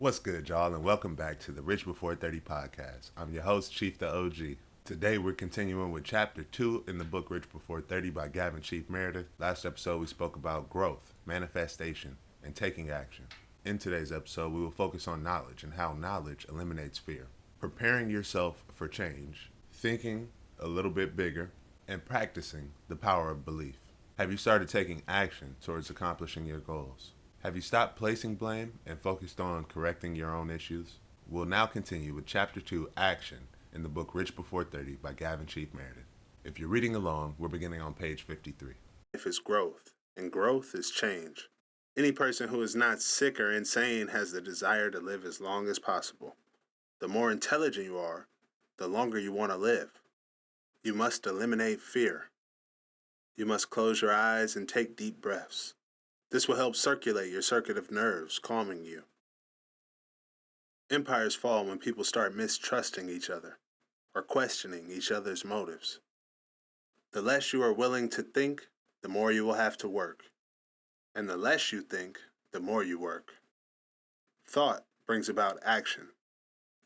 What's good, y'all, and welcome back to the Rich Before 30 podcast. I'm your host, CHIEFtheOG. Today, we're continuing with Chapter 2 in the book Rich Before 30 by Gavin Chief Meredith. Last episode, we spoke about growth, manifestation, and taking action. In today's episode, we will focus on knowledge and how knowledge eliminates fear. Preparing yourself for change, thinking a little bit bigger, and practicing the power of belief. Have you started taking action towards accomplishing your goals? Have you stopped placing blame and focused on correcting your own issues? We'll now continue with Chapter 2, Action, in the book Rich Before 30 by Gavin Chief Meredith. If you're reading along, we're beginning on page 53. Life is growth, and growth is change. Any person who is not sick or insane has the desire to live as long as possible. The more intelligent you are, the longer you want to live. You must eliminate fear. You must close your eyes and take deep breaths. This will help circulate your circuit of nerves, calming you. Empires fall when people start mistrusting each other or questioning each other's motives. The less you are willing to think, the more you will have to work. And the less you think, the more you work. Thought brings about action.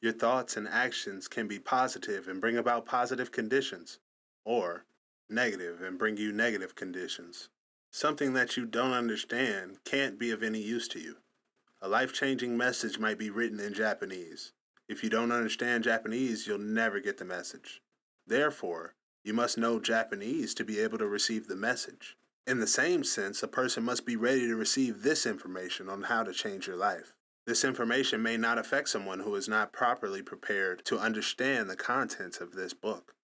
Your thoughts and actions can be positive and bring about positive conditions, or negative and bring you negative conditions. Something that you don't understand can't be of any use to you. A life-changing message might be written in Japanese. If you don't understand Japanese, you'll never get the message. Therefore, you must know Japanese to be able to receive the message. In the same sense, a person must be ready to receive this information on how to change your life. This information may not affect someone who is not properly prepared to understand the contents of this book.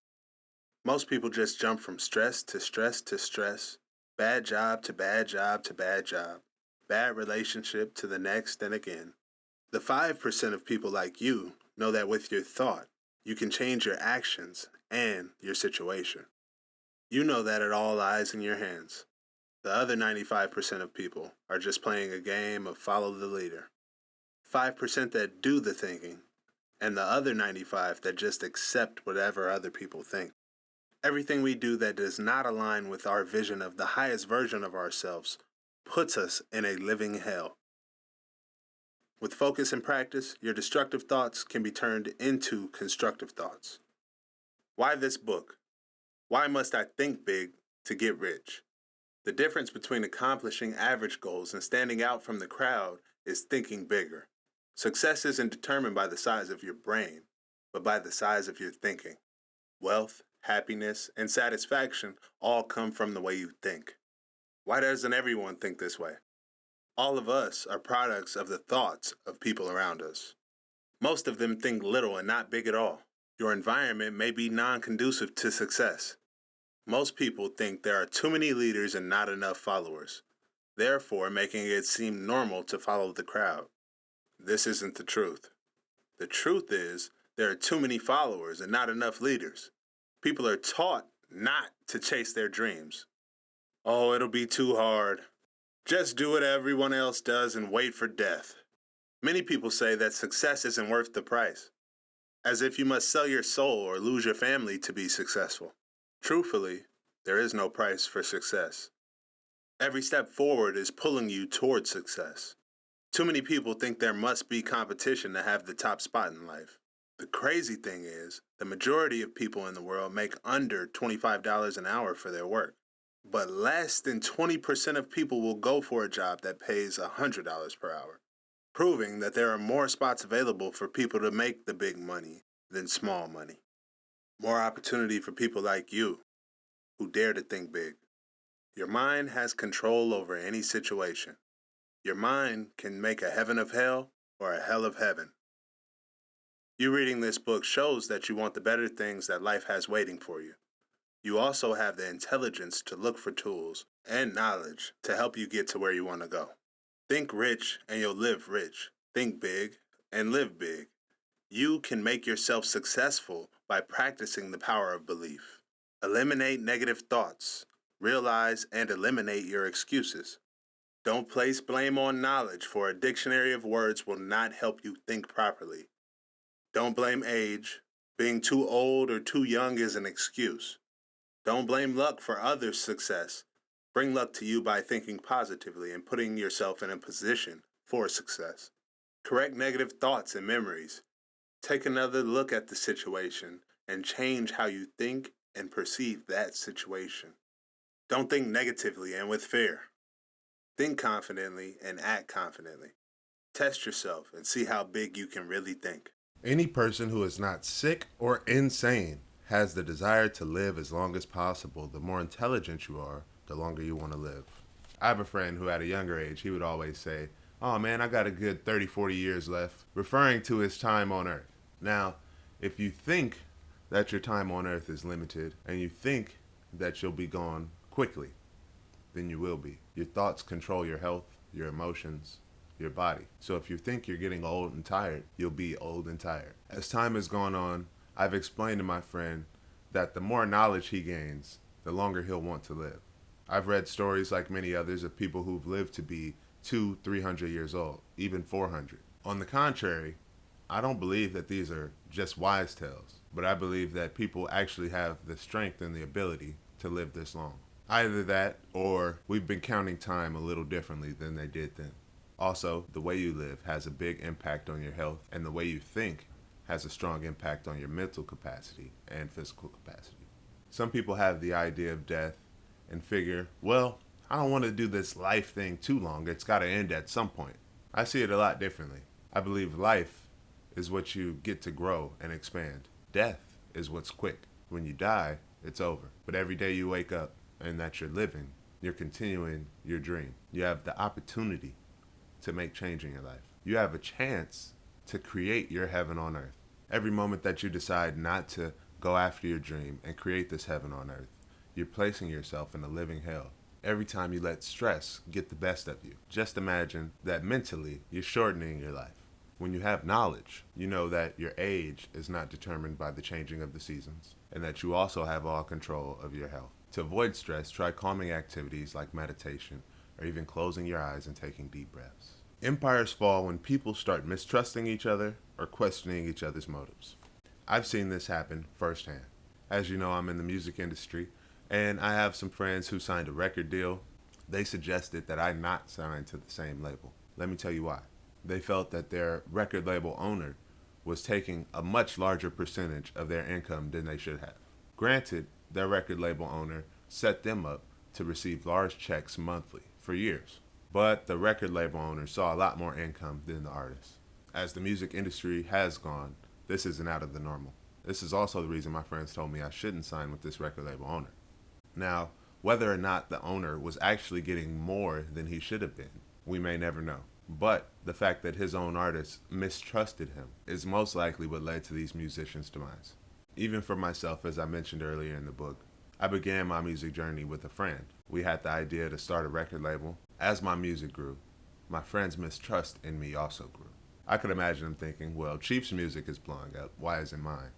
Most people just jump from stress to stress to stress, bad job to bad job to bad job, bad relationship to the next and again. The 5% of people like you know that with your thought, you can change your actions and your situation. You know that it all lies in your hands. The other 95% of people are just playing a game of follow the leader. 5% that do the thinking, and the other 95% that just accept whatever other people think. Everything we do that does not align with our vision of the highest version of ourselves puts us in a living hell. With focus and practice, your destructive thoughts can be turned into constructive thoughts. Why this book? Why must I think big to get rich? The difference between accomplishing average goals and standing out from the crowd is thinking bigger. Success isn't determined by the size of your brain, but by the size of your thinking. Wealth, happiness, and satisfaction all come from the way you think. Why doesn't everyone think this way? All of us are products of the thoughts of people around us. Most of them think little and not big at all. Your environment may be non-conducive to success. Most people think there are too many leaders and not enough followers, therefore making it seem normal to follow the crowd. This isn't the truth. The truth is there are too many followers and not enough leaders. People are taught not to chase their dreams. Oh, it'll be too hard. Just do what everyone else does and wait for death. Many people say that success isn't worth the price, as if you must sell your soul or lose your family to be successful. Truthfully, there is no price for success. Every step forward is pulling you towards success. Too many people think there must be competition to have the top spot in life. The crazy thing is, the majority of people in the world make under $25 an hour for their work. But less than 20% of people will go for a job that pays $100 per hour, proving that there are more spots available for people to make the big money than small money. More opportunity for people like you, who dare to think big. Your mind has control over any situation. Your mind can make a heaven of hell or a hell of heaven. You reading this book shows that you want the better things that life has waiting for you. You also have the intelligence to look for tools and knowledge to help you get to where you want to go. Think rich and you'll live rich. Think big and live big. You can make yourself successful by practicing the power of belief. Eliminate negative thoughts. Realize and eliminate your excuses. Don't place blame on knowledge, for a dictionary of words will not help you think properly. Don't blame age. Being too old or too young is an excuse. Don't blame luck for others' success. Bring luck to you by thinking positively and putting yourself in a position for success. Correct negative thoughts and memories. Take another look at the situation and change how you think and perceive that situation. Don't think negatively and with fear. Think confidently and act confidently. Test yourself and see how big you can really think. Any person who is not sick or insane has the desire to live as long as possible. The more intelligent you are, the longer you want to live. I have a friend who at a younger age, he would always say, "Oh man, I got a good 30, 40 years left," referring to his time on earth. Now, if you think that your time on earth is limited and you think that you'll be gone quickly, then you will be. Your thoughts control your health, your emotions, your body. So if you think you're getting old and tired, you'll be old and tired. As time has gone on, I've explained to my friend that the more knowledge he gains, the longer he'll want to live. I've read stories like many others of people who've lived to be 200, 300 years old, even 400. On the contrary, I don't believe that these are just wise tales, but I believe that people actually have the strength and the ability to live this long. Either that, or we've been counting time a little differently than they did then. Also, the way you live has a big impact on your health, and the way you think has a strong impact on your mental capacity and physical capacity. Some people have the idea of death and figure, well, I don't want to do this life thing too long. It's got to end at some point. I see it a lot differently. I believe life is what you get to grow and expand. Death is what's quick. When you die, it's over. But every day you wake up and that you're living, you're continuing your dream. You have the opportunity to make change in your life. You have a chance to create your heaven on earth. Every moment that you decide not to go after your dream and create this heaven on earth, you're placing yourself in a living hell. Every time you let stress get the best of you, just imagine that mentally you're shortening your life. When you have knowledge, you know that your age is not determined by the changing of the seasons, and that you also have all control of your health. To avoid stress, try calming activities like meditation, or even closing your eyes and taking deep breaths. Empires fall when people start mistrusting each other or questioning each other's motives. I've seen this happen firsthand. As you know, I'm in the music industry, and I have some friends who signed a record deal. They suggested that I not sign to the same label. Let me tell you why. They felt that their record label owner was taking a much larger percentage of their income than they should have. Granted, their record label owner set them up to receive large checks monthly for years. But the record label owner saw a lot more income than the artist. As the music industry has gone, this isn't out of the normal. This is also the reason my friends told me I shouldn't sign with this record label owner. Now, whether or not the owner was actually getting more than he should have been, we may never know. But the fact that his own artists mistrusted him is most likely what led to these musicians' demise. Even for myself, as I mentioned earlier in the book, I began my music journey with a friend. We had the idea to start a record label. As my music grew, my friend's mistrust in me also grew. I could imagine him thinking, well, Chief's music is blowing up, why isn't mine?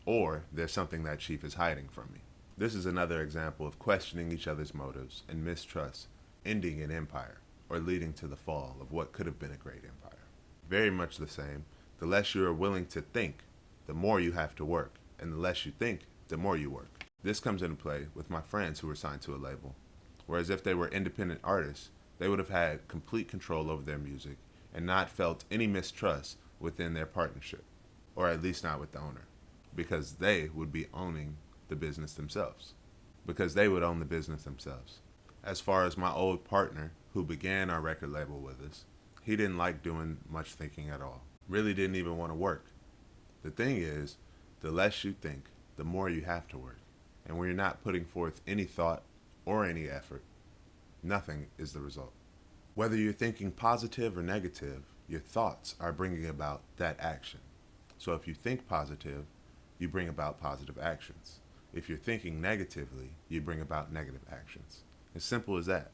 Or there's something that Chief is hiding from me. This is another example of questioning each other's motives and mistrust ending an empire or leading to the fall of what could have been a great empire. Very much the same, the less you are willing to think, the more you have to work, and the less you think, the more you work. This comes into play with my friends who were signed to a label, whereas if they were independent artists, they would have had complete control over their music and not felt any mistrust within their partnership, or at least not with the owner, because they would be owning the business themselves. As far as my old partner, who began our record label with us, he didn't like doing much thinking at all. Really didn't even want to work. The thing is, the less you think, the more you have to work. And when you're not putting forth any thought or any effort, nothing is the result. Whether you're thinking positive or negative, your thoughts are bringing about that action. So if you think positive, you bring about positive actions. If you're thinking negatively, you bring about negative actions. As simple as that.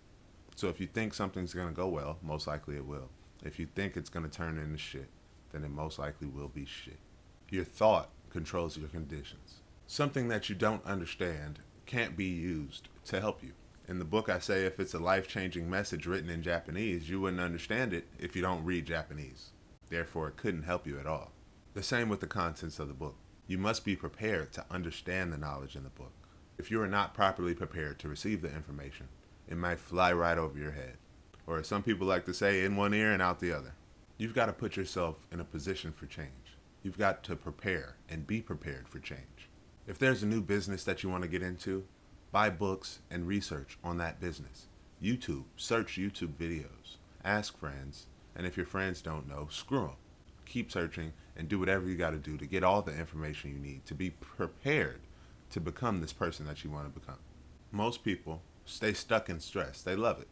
So if you think something's going to go well, most likely it will. If you think it's going to turn into shit, then it most likely will be shit. Your thought controls your conditions. Something that you don't understand can't be used to help you. In the book, I say if it's a life-changing message written in Japanese, you wouldn't understand it if you don't read Japanese. Therefore, it couldn't help you at all. The same with the contents of the book. You must be prepared to understand the knowledge in the book. If you are not properly prepared to receive the information, it might fly right over your head. Or as some people like to say, in one ear and out the other. You've got to put yourself in a position for change. You've got to prepare and be prepared for change. If there's a new business that you want to get into, buy books and research on that business. Search YouTube videos. Ask friends, and if your friends don't know, screw them. Keep searching and do whatever you got to do to get all the information you need to be prepared to become this person that you want to become. Most people stay stuck in stress. They love it.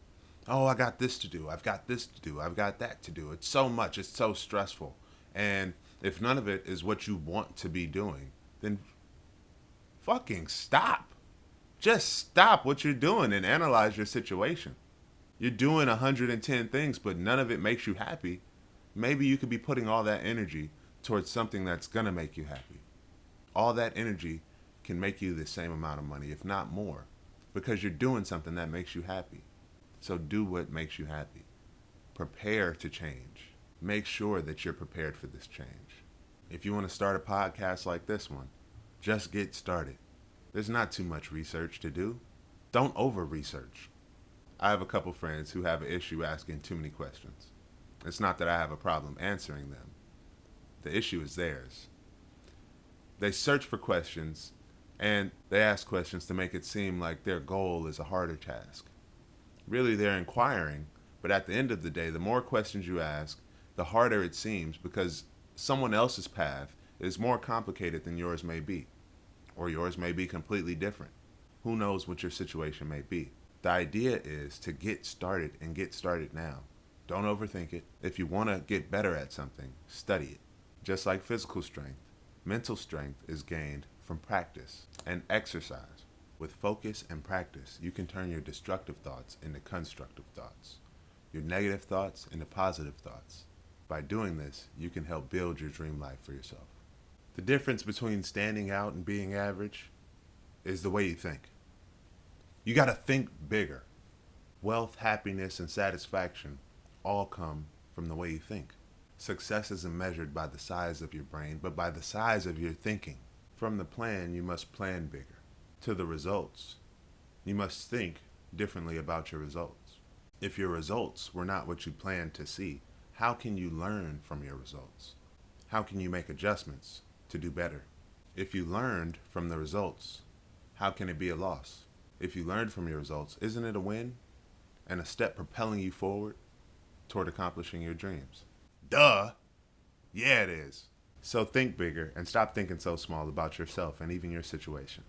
Oh, I got this to do. I've got this to do. I've got that to do. It's so much. It's so stressful. And if none of it is what you want to be doing, then fucking stop. Just stop what you're doing and analyze your situation. You're doing 110 things, but none of it makes you happy. Maybe you could be putting all that energy towards something that's going to make you happy. All that energy can make you the same amount of money, if not more, because you're doing something that makes you happy. So do what makes you happy. Prepare to change. Make sure that you're prepared for this change. If you want to start a podcast like this one, just get started. There's not too much research to do. Don't over-research. I have a couple friends who have an issue asking too many questions. It's not that I have a problem answering them. The issue is theirs. They search for questions, and they ask questions to make it seem like their goal is a harder task. Really, they're inquiring, but at the end of the day, the more questions you ask, the harder it seems, because someone else's path is more complicated than yours may be. Or yours may be completely different. Who knows what your situation may be? The idea is to get started and get started now. Don't overthink it. If you want to get better at something, study it. Just like physical strength, mental strength is gained from practice and exercise. With focus and practice, you can turn your destructive thoughts into constructive thoughts, your negative thoughts into positive thoughts. By doing this, you can help build your dream life for yourself. The difference between standing out and being average is the way you think. You got to think bigger. Wealth, happiness, and satisfaction all come from the way you think. Success isn't measured by the size of your brain, but by the size of your thinking. From the plan, you must plan bigger. To the results, you must think differently about your results. If your results were not what you planned to see, how can you learn from your results? How can you make adjustments to do better? If you learned from the results, how can it be a loss? If you learned from your results, isn't it a win and a step propelling you forward toward accomplishing your dreams? Duh! Yeah, it is. So think bigger and stop thinking so small about yourself and even your situation.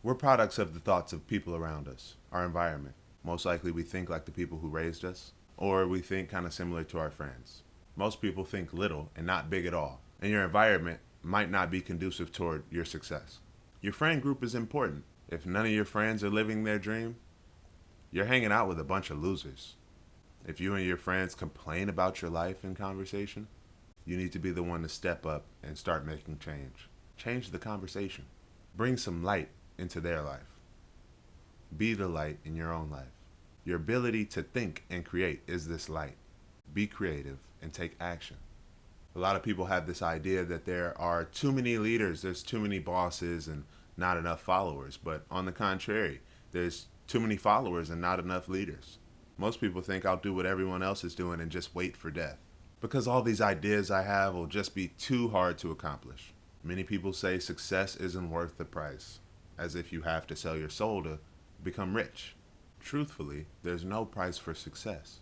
We're products of the thoughts of people around us, our environment. Most likely we think like the people who raised us, or we think kind of similar to our friends. Most people think little and not big at all, and your environment might not be conducive toward your success. Your friend group is important. If none of your friends are living their dream, you're hanging out with a bunch of losers. If you and your friends complain about your life in conversation, you need to be the one to step up and start making change. Change the conversation. Bring some light into their life. Be the light in your own life. Your ability to think and create is this light. Be creative and take action. A lot of people have this idea that there are too many leaders, there's too many bosses and not enough followers. But on the contrary, there's too many followers and not enough leaders. Most people think I'll do what everyone else is doing and just wait for death, because all these ideas I have will just be too hard to accomplish. Many people say success isn't worth the price, as if you have to sell your soul to become rich. Truthfully, there's no price for success.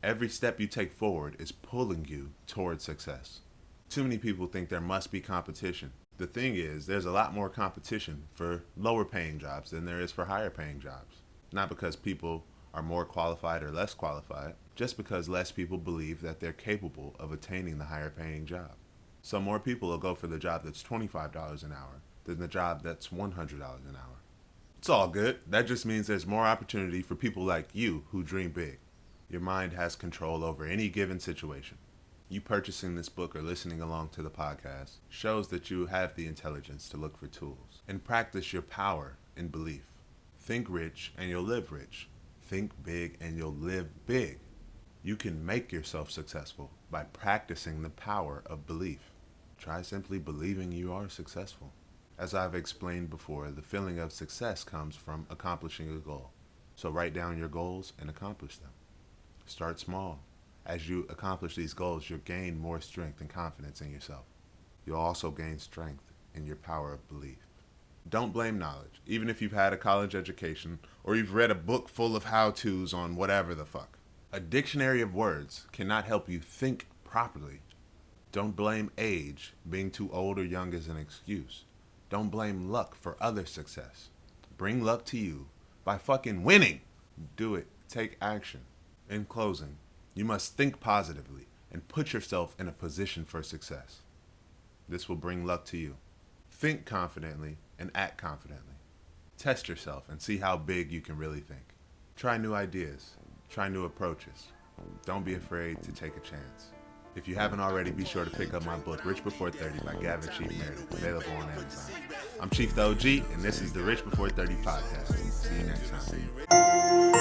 Every step you take forward is pulling you towards success. Too many people think there must be competition. The thing is, there's a lot more competition for lower paying jobs than there is for higher paying jobs. Not because people are more qualified or less qualified, just because less people believe that they're capable of attaining the higher paying job. So more people will go for the job that's $25 an hour than the job that's $100 an hour. It's all good. That just means there's more opportunity for people like you who dream big. Your mind has control over any given situation. You purchasing this book or listening along to the podcast shows that you have the intelligence to look for tools and practice your power in belief. Think rich and you'll live rich. Think big and you'll live big. You can make yourself successful by practicing the power of belief. Try simply believing you are successful. As I've explained before, the feeling of success comes from accomplishing a goal. So write down your goals and accomplish them. Start small. As you accomplish these goals, you'll gain more strength and confidence in yourself. You'll also gain strength in your power of belief. Don't blame knowledge, even if you've had a college education or you've read a book full of how-tos on whatever the fuck. A dictionary of words cannot help you think properly. Don't blame age. Being too old or young is an excuse. Don't blame luck for other success. Bring luck to you by fucking winning. Do it. Take action. In closing, you must think positively and put yourself in a position for success. This will bring luck to you. Think confidently and act confidently. Test yourself and see how big you can really think. Try new ideas. Try new approaches. Don't be afraid to take a chance. If you haven't already, be sure to pick up my book, Rich Before 30 by Gavin Chief Meredith, available on Amazon. I'm Chief the OG, and this is the Rich Before 30 podcast. See you next time.